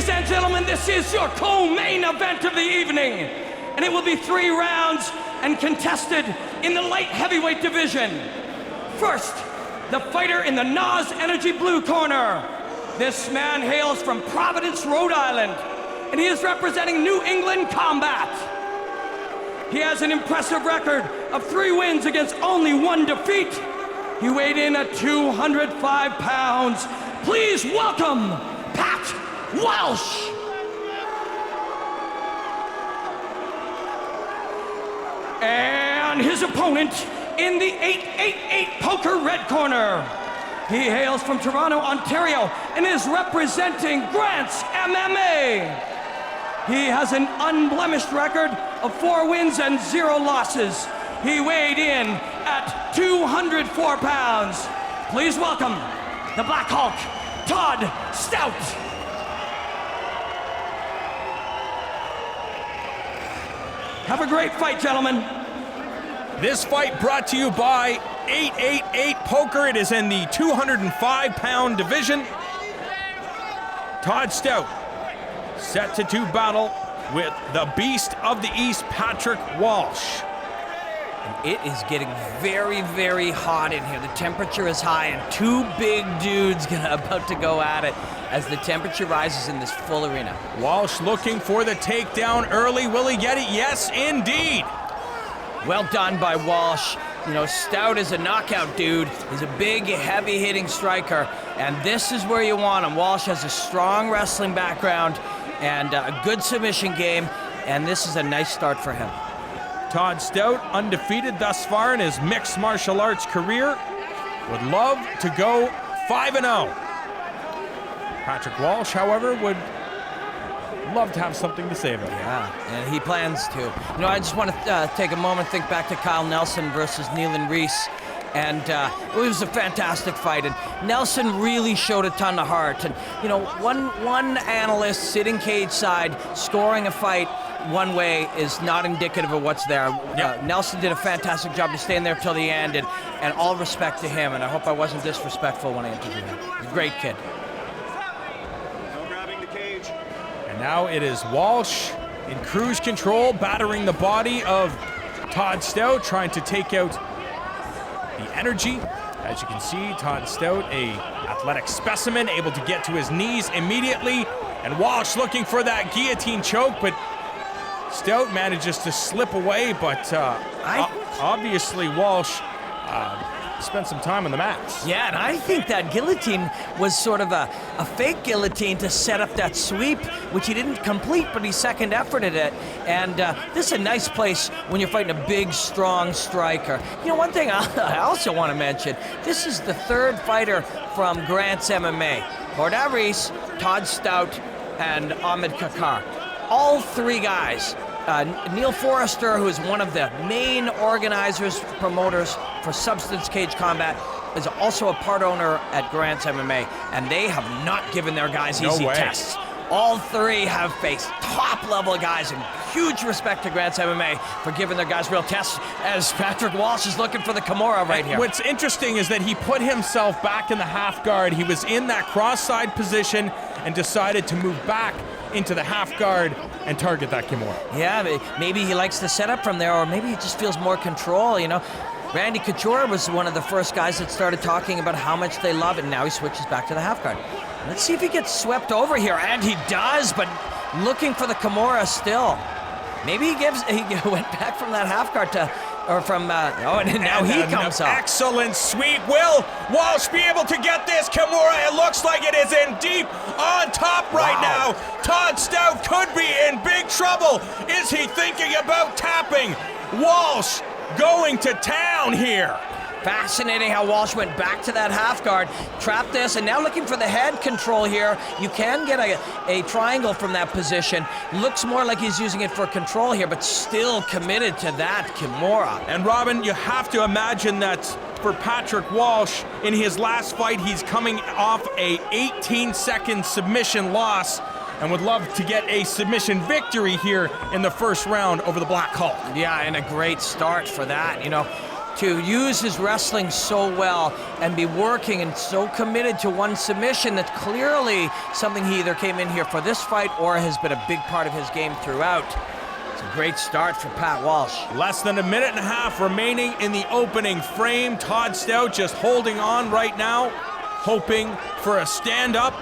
Ladies and gentlemen, this is your co-main event of the evening, and it will be 3 rounds and contested in the light heavyweight division. First, the fighter in the NOS Energy blue corner. This man hails from Providence, Rhode Island, and he is representing New England Combat. He has an impressive record of 3 wins against only 1 defeat. He weighed in at 205 pounds. Please welcome Pat Walsh. And his opponent in the 888 poker red corner. He hails from Toronto, Ontario, and is representing Grant's MMA. He has an unblemished record of 4 wins and 0 losses. He weighed in at 204 pounds. Please welcome the Black Hulk, Todd Stoute. Have a great fight, gentlemen. This fight brought to you by 888 Poker. It is in the 205-pound division. Todd Stoute set to do battle with the Beast of the East, Patrick Walsh. It is getting very, very hot in here. The temperature is high, and 2 big dudes about to go at it as the temperature rises in this full arena. Walsh looking for the takedown early. Will he get it? Yes, indeed. Well done by Walsh. You know, Stoute is a knockout dude. He's a big, heavy-hitting striker, and this is where you want him. Walsh has a strong wrestling background and a good submission game, and this is a nice start for him. Todd Stoute, undefeated thus far in his mixed martial arts career, would love to go 5-0. Patrick Walsh, however, would love to have something to say about it. Yeah, and he plans to. You know, I just want to take a moment, think back to Kyle Nelson versus Nealon Reese. And it was a fantastic fight, and Nelson really showed a ton of heart. And you know, one analyst sitting cage side scoring a fight one way is not indicative of what's there. Yep. Nelson did a fantastic job to staying there till the end, and all respect to him. And I hope I wasn't disrespectful when I interviewed him. He's a great kid. No grabbing the cage. And now it is Walsh in cruise control, battering the body of Todd Stoute, trying to take out the energy. As you can see, Todd Stoute, a athletic specimen, able to get to his knees immediately. And Walsh looking for that guillotine choke, but Stoute manages to slip away. But obviously Walsh spent some time on the mats. Yeah, and I think that guillotine was sort of a fake guillotine to set up that sweep, which he didn't complete, but he second efforted it. And this is a nice place when you're fighting a big, strong striker. You know, one thing I also want to mention, this is the 3rd fighter from Grant's MMA. Todd Reese, Todd Stoute, and Ahmed Kakar. All 3 guys. Neil Forrester, who is one of the main organizers, promoters for Substance Cage Combat, is also a part owner at Grant's MMA, and they have not given their guys easy tests. All 3 have faced top-level guys, and huge respect to Grant's MMA for giving their guys real tests, as Patrick Walsh is looking for the Kimura right here. What's interesting is that he put himself back in the half guard. He was in that cross-side position and decided to move back into the half guard and target that Kimura. Yeah, maybe he likes the setup from there, or maybe he just feels more control, you know. Randy Couture was one of the first guys that started talking about how much they love it, and now he switches back to the half guard. Let's see if he gets swept over here, and he does, but looking for the Kimura still. Maybe he went back from that half guard to, and now he comes up. Excellent sweep. Will Walsh be able to get this Kimura? It looks like it is in deep on top right now. Todd Stoute could be in big trouble. Is he thinking about tapping? Walsh going to town here. Fascinating how Walsh went back to that half guard, trapped this, and now looking for the head control here. You can get a triangle from that position. Looks more like he's using it for control here, but still committed to that Kimura. And Robin, you have to imagine that for Patrick Walsh, in his last fight, he's coming off a 18-second submission loss and would love to get a submission victory here in the 1st round over the Black Hulk. Yeah, and a great start for that. You know, to use his wrestling so well and be working and so committed to one submission. That's clearly something he either came in here for this fight or has been a big part of his game throughout. It's a great start for Pat Walsh. Less than a minute and a half remaining in the opening frame. Todd Stoute just holding on right now, hoping for a stand-up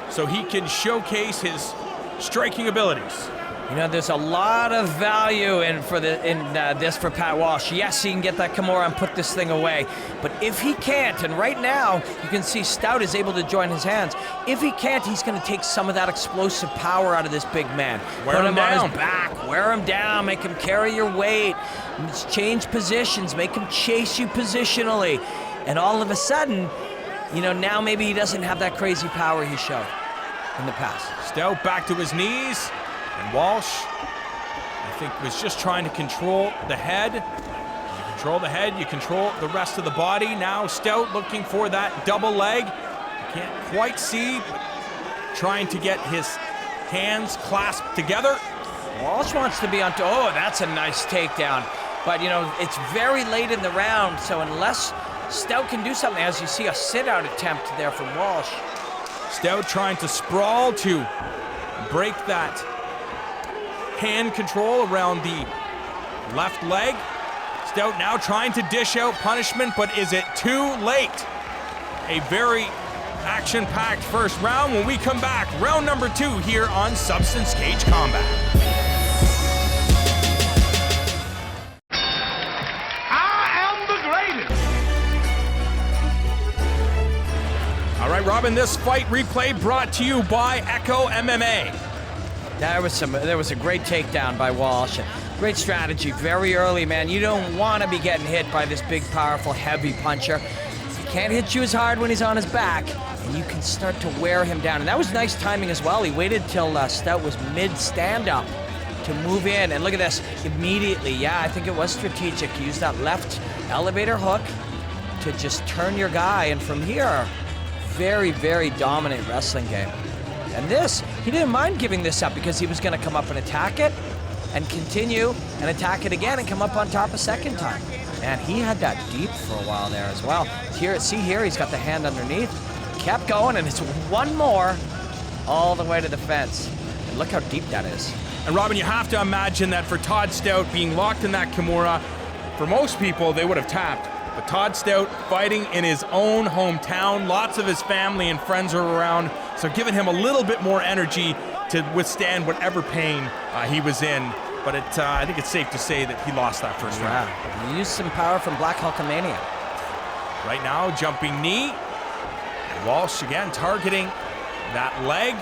so he can showcase his striking abilities. You know, there's a lot of value in this for Pat Walsh. Yes, he can get that Kimura and put this thing away. But if he can't, and right now you can see Stoute is able to join his hands. If he can't, he's going to take some of that explosive power out of this big man. Wear him down. On his back, wear him down, make him carry your weight, change positions, make him chase you positionally. And all of a sudden, you know, now maybe he doesn't have that crazy power he showed in the past. Stoute back to his knees. And Walsh, I think, was just trying to control the head. You control the head, you control the rest of the body. Now Stoute looking for that double leg. You can't quite see, but trying to get his hands clasped together. Walsh wants to be on oh, that's a nice takedown. But, you know, it's very late in the round, so unless Stoute can do something, as you see a sit-out attempt there from Walsh. Stoute trying to sprawl to break that hand control around the left leg. Stoute now trying to dish out punishment, but is it too late? A very action-packed first round. When we come back, round number 2 here on Substance Cage Combat. All right, Robin, this fight replay brought to you by Echo MMA. There was a great takedown by Walsh. Great strategy very early, man. You don't want to be getting hit by this big, powerful, heavy puncher. He can't hit you as hard when he's on his back, and you can start to wear him down. And that was nice timing as well. He waited till Stoute was mid-stand-up to move in. And look at this, immediately. Yeah, I think it was strategic. He used that left elevator hook to just turn your guy. And from here, very, very dominant wrestling game. And this, he didn't mind giving this up because he was going to come up and attack it and continue and attack it again and come up on top a second time. And he had that deep for a while there as well. Here, see here, he's got the hand underneath. Kept going, and it's one more all the way to the fence. And look how deep that is. And Robin, you have to imagine that for Todd Stoute being locked in that Kimura, for most people, they would have tapped. But Todd Stoute fighting in his own hometown. Lots of his family and friends are around, so giving him a little bit more energy to withstand whatever pain he was in. But I think it's safe to say that he lost that first round. He used some power from Black Hulkamania. Right now, jumping knee. And Walsh again targeting that leg.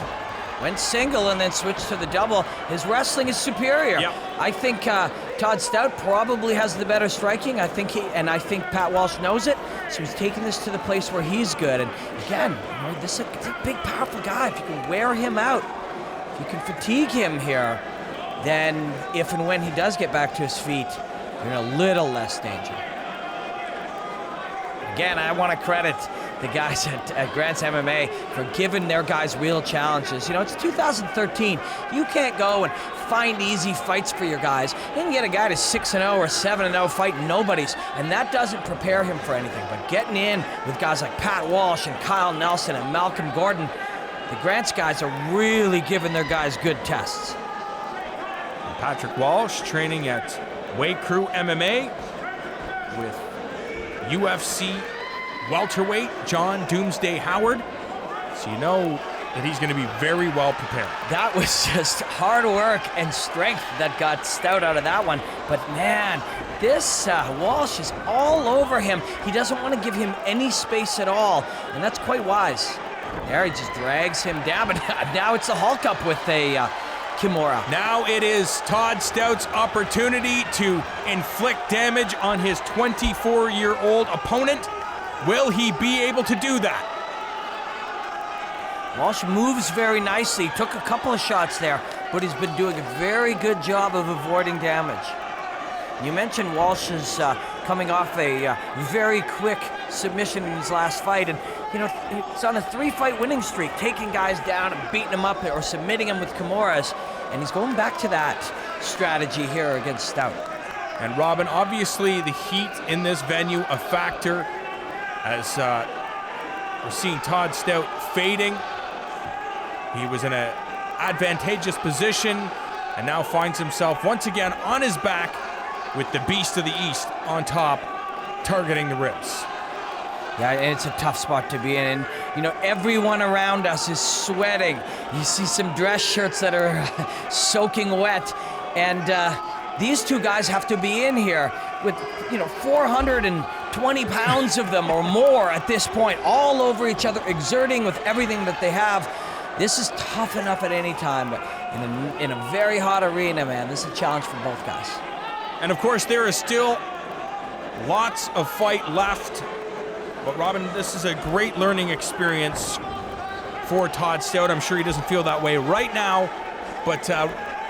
Went single and then switched to the double. His wrestling is superior. Yep. I think Todd Stoute probably has the better striking. I think Pat Walsh knows it. So he's taking this to the place where he's good. And again, you know, this is a big, powerful guy. If you can wear him out, if you can fatigue him here, then if and when he does get back to his feet, you're in a little less danger. Again, I want to credit the guys at Grants MMA for giving their guys real challenges. You know, it's 2013. You can't go and find easy fights for your guys. You can get a guy to 6-0 or 7-0 fighting nobodies, and that doesn't prepare him for anything. But getting in with guys like Pat Walsh and Kyle Nelson and Malcolm Gordon, the Grants guys are really giving their guys good tests. Patrick Walsh training at Way Crew MMA with UFC welterweight John Doomsday Howard. So you know that he's going to be very well prepared. That was just hard work and strength that got Stoute out of that one. But man, this Walsh is all over him. He doesn't want to give him any space at all, and that's quite wise. There, he just drags him down, but now it's the Hulk up with a Kimura. Now it is Todd Stoute's opportunity to inflict damage on his 24-year-old opponent. Will he be able to do that? Walsh moves very nicely, took a couple of shots there, but he's been doing a very good job of avoiding damage. You mentioned Walsh is coming off a very quick submission in his last fight, and you know, it's on a 3-fight winning streak, taking guys down and beating them up or submitting them with Kimuras, and he's going back to that strategy here against Stoute. And Robin, obviously the heat in this venue a factor, as we're seeing Todd Stoute fading. He was in an advantageous position and now finds himself once again on his back with the Beast of the East on top, targeting the ribs. Yeah, it's a tough spot to be in. And, you know, everyone around us is sweating. You see some dress shirts that are soaking wet. And these two guys have to be in here with, 420 pounds of them or more at this point, all over each other, exerting with everything that they have. This is tough enough at any time, but in a very hot arena, man, this is a challenge for both guys. And of course, there is still lots of fight left. But Robin, this is a great learning experience for Todd Stoute. I'm sure he doesn't feel that way right now, but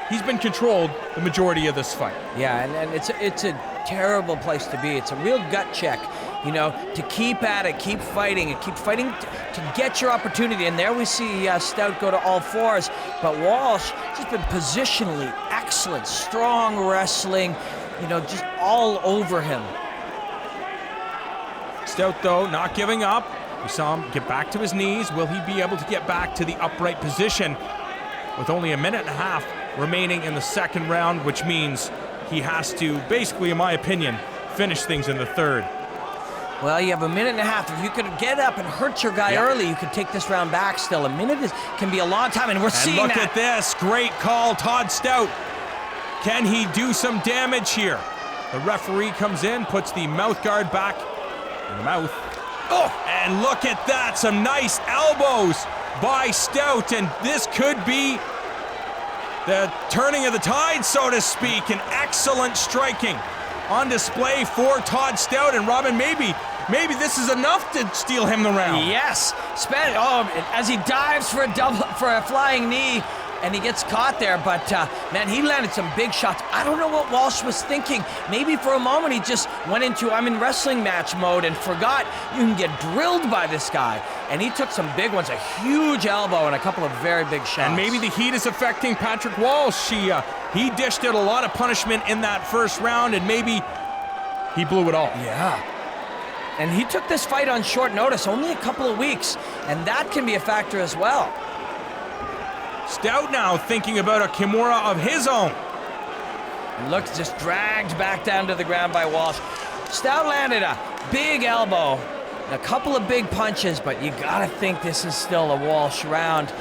he's been controlled the majority of this fight. Yeah, and it's a terrible place to be. It's a real gut check, to keep at it, keep fighting, and keep fighting to get your opportunity. And there we see Stoute go to all fours, but Walsh just been positionally excellent, strong wrestling, just all over him. Stoute, though, not giving up. We saw him get back to his knees. Will he be able to get back to the upright position with only a minute and a half remaining in the second round, which means he has to, basically, in my opinion, finish things in the third. Well, you have a minute and a half. If you could get up and hurt your guy early, you could take this round back still. A minute can be a long time, and we're seeing that. Look at this. Great call, Todd Stoute. Can he do some damage here? The referee comes in, puts the mouth guard back in the mouth. Oh, and look at that. Some nice elbows by Stoute, and this could be the turning of the tide, so to speak. An excellent striking on display for Todd Stoute. And Robin, maybe this is enough to steal him the round. Yes, as he dives for a flying knee, and he gets caught there, but man, he landed some big shots. I don't know what Walsh was thinking. Maybe for a moment he just went into I'm in wrestling match mode and forgot you can get drilled by this guy. And he took some big ones, a huge elbow and a couple of very big shots. And maybe the heat is affecting Patrick Walsh. He dished out a lot of punishment in that first round, and maybe he blew it all. Yeah. And he took this fight on short notice, only a couple of weeks, and that can be a factor as well. Stoute now thinking about a Kimura of his own. And look, just dragged back down to the ground by Walsh. Stoute landed a big elbow, a couple of big punches, but you gotta think this is still a Walsh round.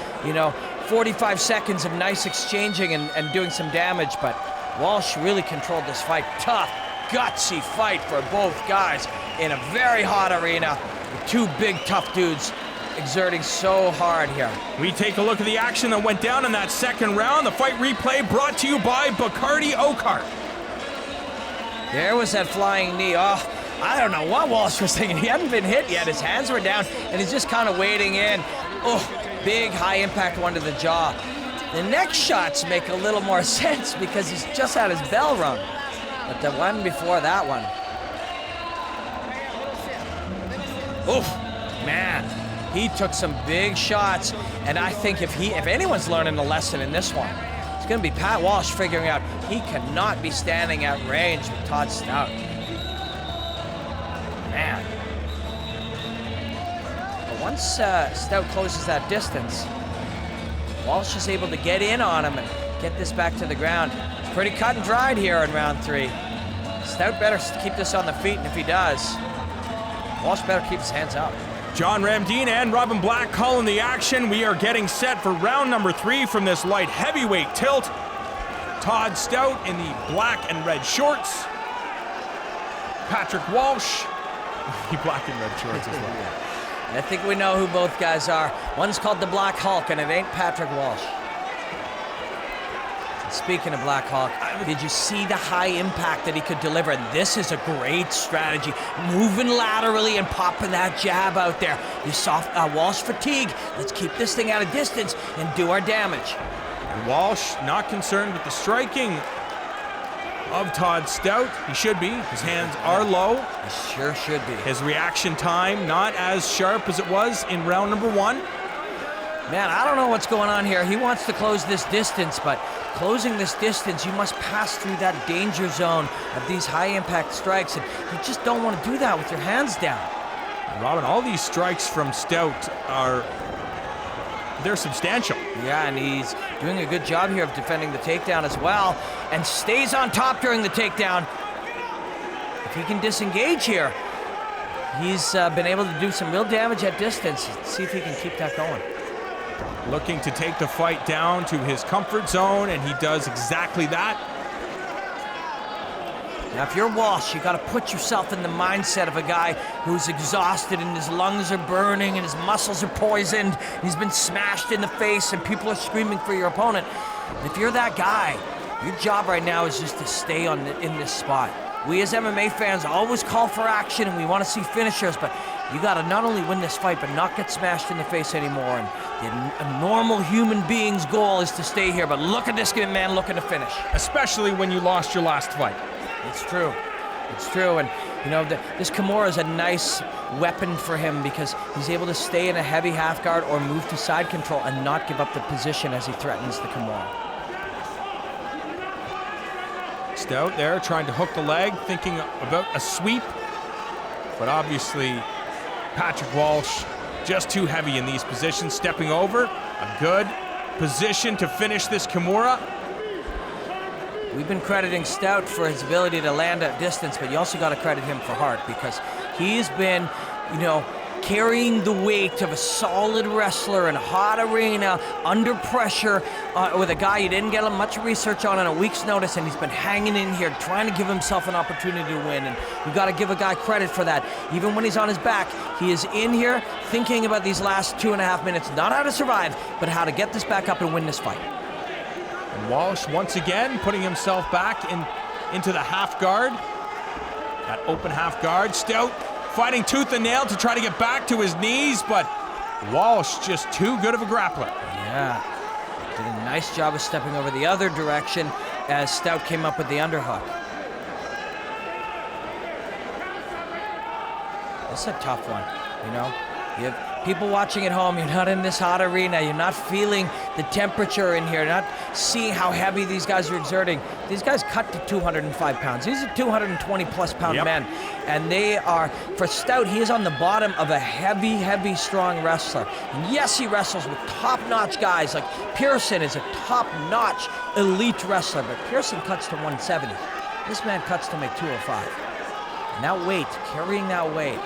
45 seconds of nice exchanging and doing some damage, but Walsh really controlled this fight. Tough, gutsy fight for both guys in a very hot arena with two big, tough dudes exerting so hard here. We take a look at the action that went down in that second round. The fight replay brought to you by Bacardi Oakart. There was that flying knee. Oh, I don't know what Walsh was thinking. He hadn't been hit yet. His hands were down, and he's just kind of waiting in. Oh, big high impact one to the jaw. The next shots make a little more sense because he's just had his bell rung. But the one before that one. Oof, man. He took some big shots, and I think if anyone's learning a lesson in this one, it's going to be Pat Walsh figuring out he cannot be standing at range with Todd Stoute. Man. But once Stoute closes that distance, Walsh is able to get in on him and get this back to the ground. It's pretty cut and dried here in round 3. Stoute better keep this on the feet, and if he does, Walsh better keep his hands up. John Ramdeen and Robin Black calling the action. We are getting set for round number 3 from this light heavyweight tilt. Todd Stoute in the black and red shorts. Patrick Walsh, the black and red shorts as well. I think we know who both guys are. One's called the Black Hulk, and it ain't Patrick Walsh. Speaking of Black Hulk, did you see the high impact that he could deliver? And this is a great strategy. Moving laterally and popping that jab out there. You saw Walsh fatigue. Let's keep this thing at a distance and do our damage. And Walsh not concerned with the striking of Todd Stoute. He should be. His hands are low. He sure should be. His reaction time not as sharp as it was in round number 1. Man, I don't know what's going on here. He wants to close this distance, but closing this distance, you must pass through that danger zone of these high-impact strikes, and you just don't want to do that with your hands down. Robin, all these strikes from Stoute they're substantial. Yeah, and he's doing a good job here of defending the takedown as well, and stays on top during the takedown. If he can disengage here, he's been able to do some real damage at distance. Let's see if he can keep that going. Looking to take the fight down to his comfort zone, and he does exactly that. Now, if you're Walsh, you got to put yourself in the mindset of a guy who's exhausted and his lungs are burning and his muscles are poisoned. He's been smashed in the face and people are screaming for your opponent. And if you're that guy, your job right now is just to stay in this spot. We as MMA fans always call for action and we want to see finishers, but you got to not only win this fight, but not get smashed in the face anymore. And a normal human being's goal is to stay here, but look at this man looking to finish. Especially when you lost your last fight. It's true. It's true. And, you know, this Kimura is a nice weapon for him because he's able to stay in a heavy half guard or move to side control and not give up the position as he threatens the Kimura. Stoute there trying to hook the leg, thinking about a sweep. But obviously, Patrick Walsh just too heavy in these positions, stepping over. A good position to finish this Kimura. We've been crediting Stoute for his ability to land at distance, but you also got to credit him for heart because he's been, you know, carrying the weight of a solid wrestler in a hot arena, under pressure, with a guy you didn't get much research on a week's notice, and he's been hanging in here, trying to give himself an opportunity to win, and you got to give a guy credit for that. Even when he's on his back, he is in here thinking about these last 2.5 minutes, not how to survive, but how to get this back up and win this fight. And Walsh once again putting himself back into the half guard. That open half guard. Stoute fighting tooth and nail to try to get back to his knees, but Walsh just too good of a grappler. Yeah, did a nice job of stepping over the other direction as Stoute came up with the underhook. This is a tough one, you know? You have people watching at home, you're not in this hot arena, you're not feeling the temperature in here, not seeing how heavy these guys are exerting. These guys cut to 205 pounds. These are 220 plus pound men. And they are, for Stoute, he is on the bottom of a heavy, heavy, strong wrestler. And yes, he wrestles with top-notch guys, like Pearson is a top-notch elite wrestler, but Pearson cuts to 170. This man cuts to make 205. And that weight, carrying that weight,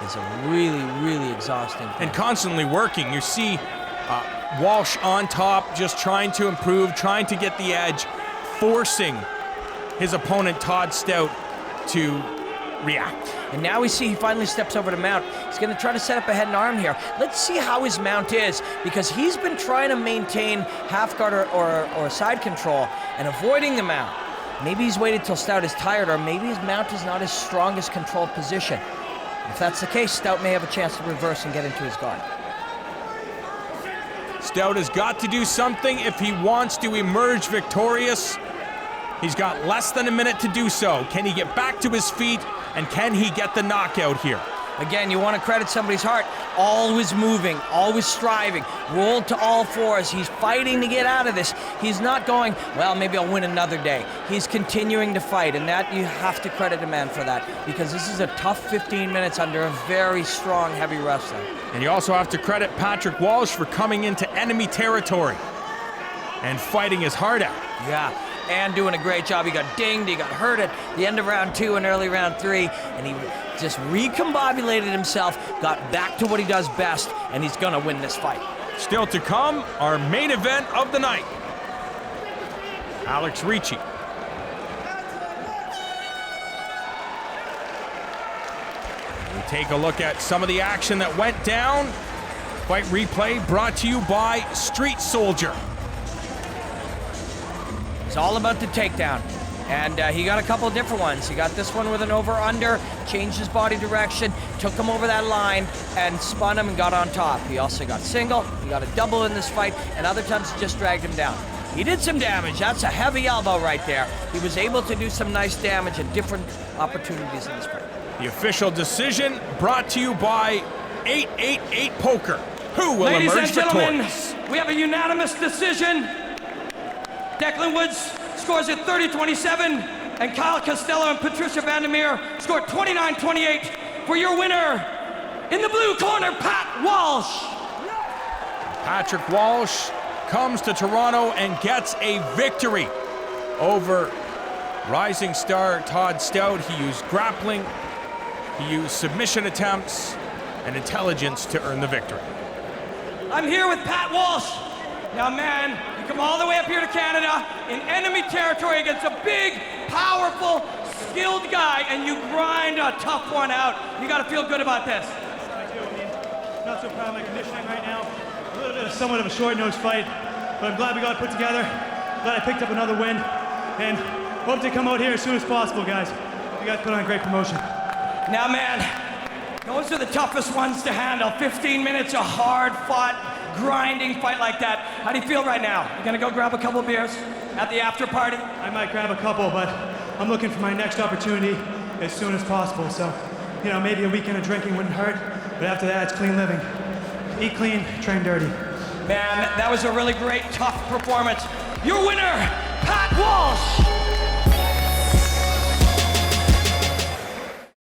is a really, really exhausting thing. And constantly working. You see Walsh on top, just trying to improve, trying to get the edge, forcing his opponent, Todd Stoute, to react. And now we see he finally steps over to mount. He's going to try to set up a head and arm here. Let's see how his mount is, because he's been trying to maintain half guard or side control and avoiding the mount. Maybe he's waited till Stoute is tired, or maybe his mount is not his strongest controlled position. If that's the case, Stoute may have a chance to reverse and get into his guard. Stoute has got to do something if he wants to emerge victorious. He's got less than a minute to do so. Can he get back to his feet, and can he get the knockout here? Again, you want to credit somebody's heart. Always moving, always striving, rolled to all fours. He's fighting to get out of this. He's not going, well, maybe I'll win another day. He's continuing to fight, and that you have to credit a man for that, because this is a tough 15 minutes under a very strong, heavy wrestler. And you also have to credit Patrick Walsh for coming into enemy territory and fighting his heart out. Yeah, and doing a great job. He got dinged, he got hurt at the end of round 2 and early round 3, and he just recombobulated himself, got back to what he does best, and he's gonna win this fight. Still to come, our main event of the night. Alex Ricci. We take a look at some of the action that went down. Fight replay brought to you by Street Soldier. It's all about the takedown. And he got a couple of different ones. He got this one with an over-under, changed his body direction, took him over that line, and spun him and got on top. He also got single, he got a double in this fight, and other times he just dragged him down. He did some damage. That's a heavy elbow right there. He was able to do some nice damage at different opportunities in this fight. The official decision brought to you by 888 Poker. Who will Ladies emerge and gentlemen, victorious? we have a unanimous decision. Declan Woods scores it 30-27, and Kyle Costello and Patricia Vandermeer scored 29-28 for your winner. In the blue corner, Pat Walsh. Patrick Walsh comes to Toronto and gets a victory over rising star Todd Stoute. He used grappling, he used submission attempts, and intelligence to earn the victory. I'm here with Pat Walsh. Now, man, you come all the way up here to Canada in enemy territory against a big, powerful, skilled guy, and you grind a tough one out. You got to feel good about this. I do. I mean, not so proud of my conditioning right now. A little bit of somewhat of a short-nosed fight, but I'm glad we got it put together. Glad I picked up another win, and hope to come out here as soon as possible, guys. You guys put on a great promotion. Now, man, those are the toughest ones to handle. 15 minutes of hard-fought, grinding fight like that. How do you feel right now? You gonna go grab a couple beers at the after party? I might grab a couple, but I'm looking for my next opportunity as soon as possible. So, you know, maybe a weekend of drinking wouldn't hurt, but after that, it's clean living. Eat clean, train dirty. Man, that was a really great, tough performance. Your winner, Pat Walsh.